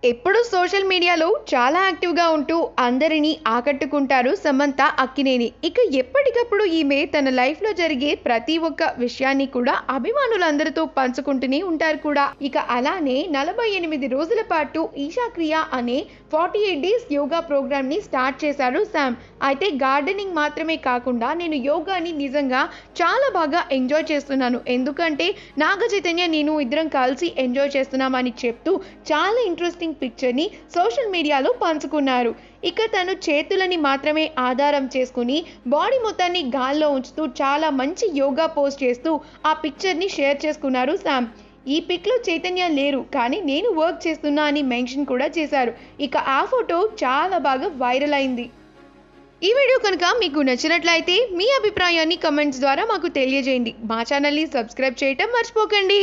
ఎప్పుడు సోషల్ మీడియాలో చాలా యాక్టివ్గా ఉంటూ అందరినీ ఆకట్టుకుంటారు సమంత అక్కినేని. ఇక ఎప్పటికప్పుడు ఈమె తన లైఫ్లో జరిగే ప్రతి ఒక్క విషయాన్ని కూడా అభిమానులందరితో పంచుకుంటూనే ఉంటారు కూడా. ఇక అలానే 48 రోజుల పాటు ఈషా క్రియ అనే 48 డేస్ యోగా ప్రోగ్రామ్ని స్టార్ట్ చేశారు శామ్. అయితే గార్డెనింగ్ మాత్రమే కాకుండా నేను యోగాని నిజంగా చాలా బాగా ఎంజాయ్ చేస్తున్నాను, ఎందుకంటే నాగ చైతన్య నేను ఇద్దరం కలిసి ఎంజాయ్ చేస్తున్నామని చెప్తూ చాలా ఇంట్రెస్టింగ్ పిక్చర్ని సోషల్ మీడియాలో పంచుకున్నారు. ఇక తను చేతులని మాత్రమే ఆధారం చేసుకుని బాడీ మొత్తాన్ని గాల్లో ఉంచుతూ చాలా మంచి యోగా పోస్ట్ చేస్తూ ఆ పిక్చర్ని షేర్ చేసుకున్నారు శామ్. ఈ పిక్లో చైతన్య లేరు, కానీ నేను వర్క్ చేస్తున్నా అని మెన్షన్ కూడా చేశారు. ఇక ఆ ఫోటో చాలా బాగా వైరల్ అయింది. ఈ వీడియో కనుక మీకు నచ్చినట్లయితే మీ అభిప్రాయాన్ని కమెంట్స్ ద్వారా మాకు తెలియజేయండి. మా ఛానల్ని సబ్స్క్రైబ్ చేయటం మర్చిపోకండి.